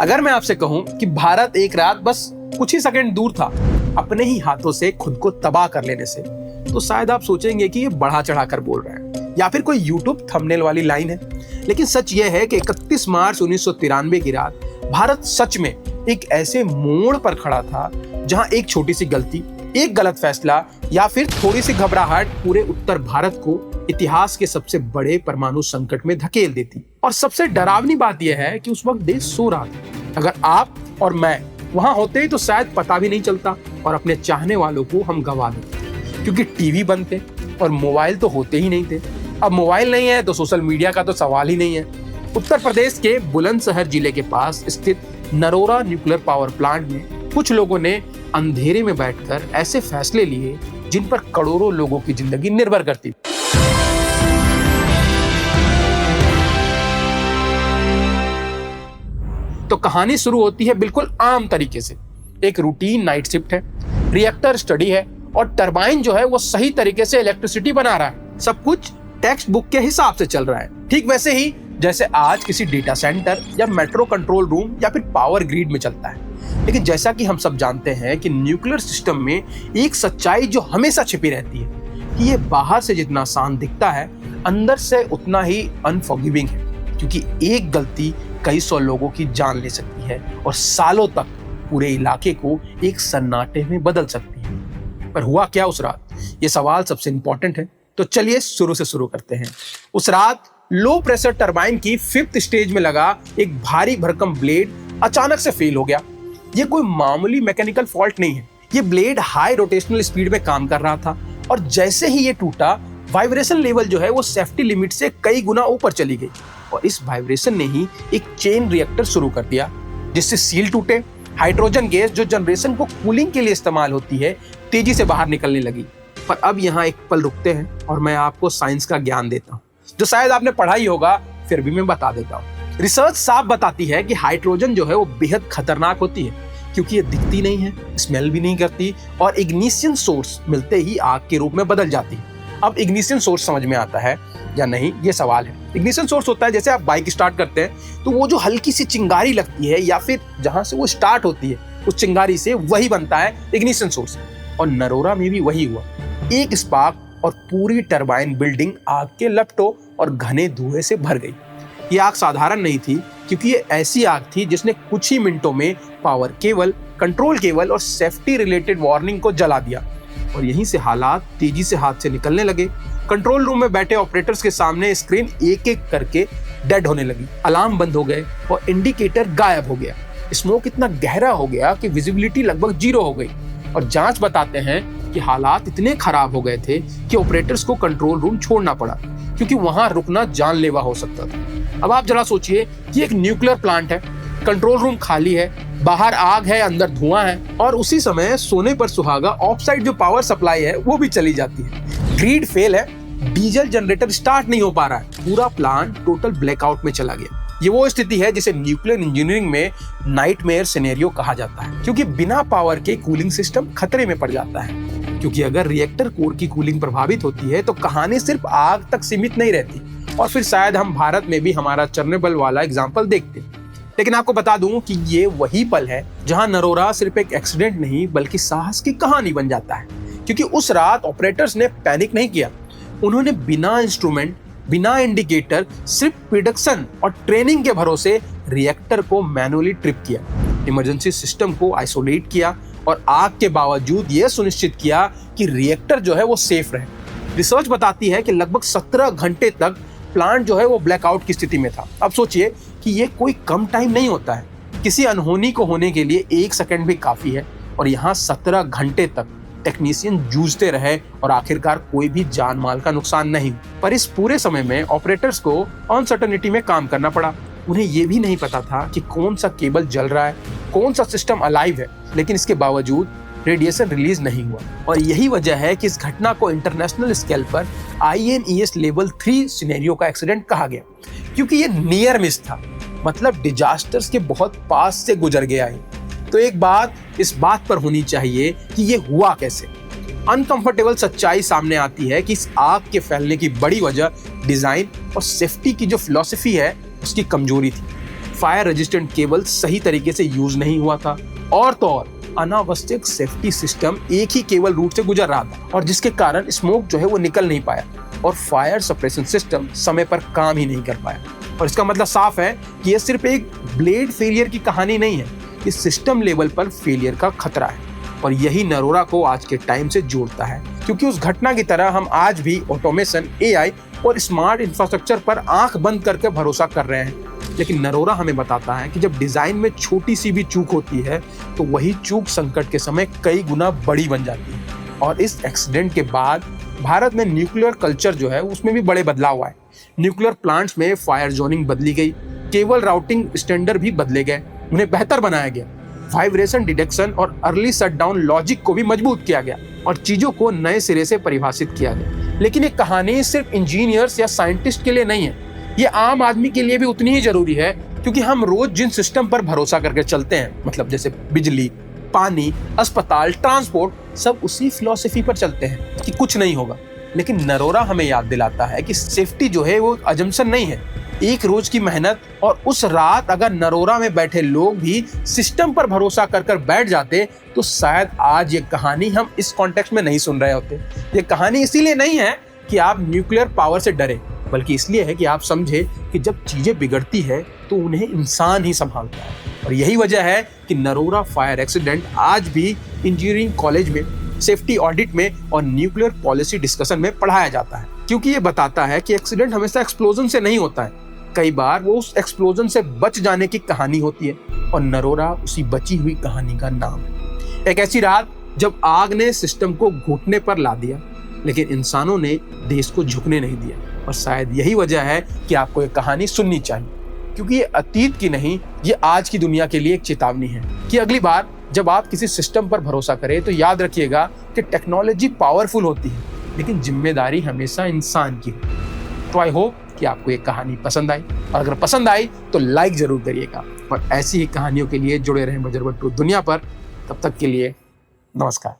अगर मैं आपसे कहूं कि भारत एक रात बस कुछ ही सेकंड दूर था अपने ही हाथों से खुद को तबाह कर लेने से, तो शायद आप सोचेंगे कि ये बढ़ा चढ़ा कर बोल रहा है या फिर कोई यूट्यूब थंबनेल वाली लाइन है। लेकिन सच ये है कि 31 मार्च 1993 की रात भारत सच में एक ऐसे मोड़ पर खड़ा था जहां एक छोटी सी गलती, एक गलत फैसला या फिर थोड़ी सी घबराहट पूरे उत्तर भारत को इतिहास के सबसे बड़े परमाणु संकट में धकेल देती। और सबसे डरावनी बात यह है कि उस वक्त देश सो रहा था। अगर आप और मैं वहां होते तो शायद पता भी नहीं चलता और अपने चाहने वालों को हम गवा देते, क्योंकि टीवी बंद थे और मोबाइल तो होते ही नहीं थे। अब मोबाइल नहीं है तो सोशल मीडिया का तो सवाल ही नहीं है। उत्तर प्रदेश के बुलंदशहर जिले के पास स्थित नरोरा न्यूक्लियर पावर प्लांट में कुछ लोगों ने अंधेरे में बैठकर ऐसे फैसले लिए जिन पर करोड़ों लोगों की जिंदगी निर्भर करती। तो कहानी शुरू होती है बिल्कुल आम तरीके से। एक रूटीन नाइट शिफ्ट है, रिएक्टर स्टडी है और टरबाइन जो है वो सही तरीके से इलेक्ट्रिसिटी बना रहा है। सब कुछ टेक्स्ट बुक के हिसाब से चल रहा है, ठीक वैसे ही जैसे आज किसी डेटा सेंटर या मेट्रो कंट्रोल रूम या फिर पावर ग्रिड में चलता है। लेकिन जैसा कि हम सब जानते हैं कि न्यूक्लियर सिस्टम में एक सच्चाई जो हमेशा छिपी रहती है कि ये बाहर से जितना आसान दिखता है अंदर से उतना ही अनफॉरगिविंग है, क्योंकि एक गलती कई सौ लोगों की जान ले सकती है और सालों तक पूरे इलाके को एक सन्नाटे में बदल सकती है। पर हुआ क्या उस रात, ये सवाल सबसे इंपॉर्टेंट है। तो चलिए शुरू से शुरू करते हैं। उस रात लो प्रेशर टरबाइन की 5th स्टेज में लगा एक भारी भरकम ब्लेड अचानक से फेल हो गया। ये कोई मामूली मैकेनिकल फॉल्ट नहीं है, ये ब्लेड हाई रोटेशनल स्पीड में काम कर रहा था और जैसे ही ये टूटा वाइब्रेशन लेवल जो है वो सेफ्टी लिमिट से कई गुना ऊपर चली गई और इस वाइब्रेशन ने ही एक चेन रिएक्टर शुरू कर दिया, जिससे सील टूटे। हाइड्रोजन गैस जो जनरेशन को कूलिंग के लिए इस्तेमाल होती है तेजी से बाहर निकलने लगी। पर अब यहाँ एक पल रुकते हैं और मैं आपको साइंस का ज्ञान देता हूँ जो शायद आपने पढ़ा ही होगा, फिर भी मैं बता देता हूँ। रिसर्च साफ बताती है कि हाइड्रोजन जो है वो बेहद खतरनाक होती है, क्योंकि ये दिखती नहीं है, स्मेल भी नहीं करती और इग्निशन सोर्स मिलते ही आग के रूप में बदल जाती है। अब इग्निशन सोर्स समझ में आता है या नहीं, ये सवाल है। इग्निशन सोर्स होता है जैसे आप बाइक स्टार्ट करते हैं तो वो जो हल्की सी चिंगारी लगती है या फिर जहां से वो स्टार्ट होती है उस चिंगारी से वही बनता है इग्निशन सोर्स। और नरोरा में भी वही हुआ, एक स्पार्क और पूरी टरबाइन बिल्डिंग आग के लपटों और घने धुएं से भर गई। ये आग साधारण नहीं थी, क्योंकि ये ऐसी आग थी जिसने कुछ ही मिनटों में पावर केबल, कंट्रोल केबल और सेफ्टी रिलेटेड वार्निंग को जला दिया। और यहीं से हालात तेजी से हाथ से निकलने लगे। कंट्रोल रूम में बैठे ऑपरेटर्स के सामने स्क्रीन एक एक करके डेड होने लगी, अलार्म बंद हो गए और इंडिकेटर गायब हो गया। स्मोक इतना गहरा हो गया कि विजिबिलिटी लगभग 0 हो गई और जांच बताते हैं कि हालात इतने खराब हो गए थे कि ऑपरेटर्स को कंट्रोल रूम छोड़ना पड़ा, क्योंकि वहां रुकना जानलेवा हो सकता था। अब आप जरा सोचिए कि एक न्यूक्लियर प्लांट है, कंट्रोल रूम खाली है, बाहर आग है, अंदर धुआं है और उसी समय सोने पर सुहागा ऑफसाइड जो पावर सप्लाई है वो भी चली जाती है। ग्रिड फेल है, डीजल जनरेटर स्टार्ट नहीं हो पा रहा है, पूरा प्लांट टोटल ब्लैकआउट में चला गया। ये वो स्थिति है जिसे न्यूक्लियर इंजीनियरिंग में नाइटमेयर सिनेरियो कहा जाता है, क्योंकि बिना पावर के कूलिंग सिस्टम खतरे में पड़ जाता है। क्योंकि अगर रिएक्टर कोर की कूलिंग प्रभावित होती है तो कहानी सिर्फ आग तक सीमित नहीं रहती और फिर शायद हम भारत में भी हमारा चेरनोबिल वाला एग्जाम्पल देखते। लेकिन आपको बता दूं कि ये वही पल है जहां नरोरा सिर्फ एक एक्सीडेंट नहीं बल्कि साहस की कहानी बन जाता है। क्योंकि उस रात ऑपरेटर्स ने पैनिक नहीं किया, उन्होंने बिना इंस्ट्रूमेंट, बिना इंडिकेटर, सिर्फ प्रिडिक्शन और ट्रेनिंग के भरोसे रिएक्टर को मैनुअली ट्रिप किया, इमरजेंसी सिस्टम को आइसोलेट किया और आग के बावजूद यह सुनिश्चित किया कि रिएक्टर जो है वो सेफ रहे। रिसर्च बताती है कि लगभग 17 घंटे तक प्लांट जो है वो ब्लैकआउट की स्थिति में था। अब सोचिए कि ये कोई कम टाइम नहीं होता है, किसी अनहोनी को होने के लिए 1 सेकंड भी काफी है और यहाँ 17 घंटे तक टेक्नीशियन जूझते रहे और आखिरकार कोई भी जान माल का नुकसान नहीं। पर इस पूरे समय में ऑपरेटर्स को अनसर्टेनिटी में काम करना पड़ा। उन्हें ये भी नहीं पता था कि कौन सा केबल जल रहा है, कौन सा सिस्टम अलाइव है, लेकिन इसके बावजूद रेडिएशन रिलीज नहीं हुआ। और यही वजह है कि इस घटना को इंटरनेशनल स्केल पर INES लेवल 3 सिनेरियो का एक्सीडेंट कहा गया, क्योंकि ये नियर मिस था, मतलब डिजास्टर्स के बहुत पास से गुजर गया है। तो एक बात इस बात पर होनी चाहिए कि ये हुआ कैसे। अनकंफर्टेबल सच्चाई सामने आती है कि इस आग के फैलने की बड़ी वजह डिजाइन और सेफ्टी की जो फिलॉसफी है उसकी कमजोरी थी। फायर रेजिस्टेंट केबल सही तरीके से यूज नहीं हुआ था, और तो और अनावश्यक सेफ्टी सिस्टम एक ही केबल रूट से गुजर रहा था, और जिसके कारण स्मोक जो है वो निकल नहीं पाया और फायर सप्रेशन सिस्टम समय पर काम ही नहीं कर पाया। और इसका मतलब साफ है कि यह सिर्फ एक ब्लेड फेलियर की कहानी नहीं है, इस सिस्टम लेवल पर फेलियर का खतरा है। और यही नरोरा को आज के टाइम से जोड़ता है, क्योंकि उस घटना की तरह हम आज भी ऑटोमेशन, एआई और स्मार्ट इंफ्रास्ट्रक्चर पर आंख बंद करके भरोसा कर रहे हैं। लेकिन नरोरा हमें बताता है कि जब डिजाइन में छोटी सी भी चूक होती है तो वही चूक संकट के समय कई गुना बड़ी बन जाती है। और इस एक्सीडेंट के बाद भारत में न्यूक्लियर कल्चर जो है उसमें भी बड़े बदलाव आए। न्यूक्लियर प्लांट्स में फायर जोनिंग बदली गई, केबल राउटिंग स्टैंडर्ड भी बदले गए, उन्हें बेहतर बनाया गया, वाइब्रेशन डिटेक्शन और अर्ली शटडाउन लॉजिक को भी मजबूत किया गया और चीजों को नए सिरे से परिभाषित किया गया। लेकिन ये कहानी सिर्फ इंजीनियर्स या साइंटिस्ट के लिए नहीं है, ये आम आदमी के लिए भी उतनी ही जरूरी है, क्योंकि हम रोज जिन सिस्टम पर भरोसा करके चलते हैं, मतलब जैसे बिजली, पानी, अस्पताल, ट्रांसपोर्ट, सब उसी फिलॉसफी पर चलते हैं कि कुछ नहीं होगा। लेकिन नरोरा हमें याद दिलाता है कि सेफ्टी जो है वो अजम्पशन नहीं है, एक रोज की मेहनत। और उस रात अगर नरोरा में बैठे लोग भी सिस्टम पर भरोसा कर बैठ जाते तो शायद आज ये कहानी हम इस कॉन्टेक्स्ट में नहीं सुन रहे होते। ये कहानी इसीलिए नहीं है कि आप न्यूक्लियर पावर से डरे, बल्कि इसलिए है कि आप समझे कि जब चीजें बिगड़ती है तो उन्हें इंसान ही संभालता है। और यही वजह है कि नरोरा फायर एक्सीडेंट आज भी इंजीनियरिंग कॉलेज में, सेफ्टी ऑडिट में और न्यूक्लियर पॉलिसी डिस्कशन में पढ़ाया जाता है, क्योंकि ये बताता है कि एक्सीडेंट हमेशा एक्सप्लोजन से नहीं होता है, कई बार वो उस एक्सप्लोजन से बच जाने की कहानी होती है। और नरोरा उसी बची हुई कहानी का नाम है। एक ऐसी रात जब आग ने सिस्टम को घुटने पर ला दिया, लेकिन इंसानों ने देश को झुकने नहीं दिया। और शायद यही वजह है कि आपको ये कहानी सुननी चाहिए, क्योंकि ये अतीत की नहीं, ये आज की दुनिया के लिए एक चेतावनी है कि अगली बार जब आप किसी सिस्टम पर भरोसा करें तो याद रखिएगा कि टेक्नोलॉजी पावरफुल होती है, लेकिन जिम्मेदारी हमेशा इंसान की है। तो आई होप कि आपको ये कहानी पसंद आई, और अगर पसंद आई तो लाइक जरूर करिएगा। और ऐसी ही कहानियों के लिए जुड़े रहें बजरंग ट्रूथ दुनिया पर। तब तक के लिए नमस्कार।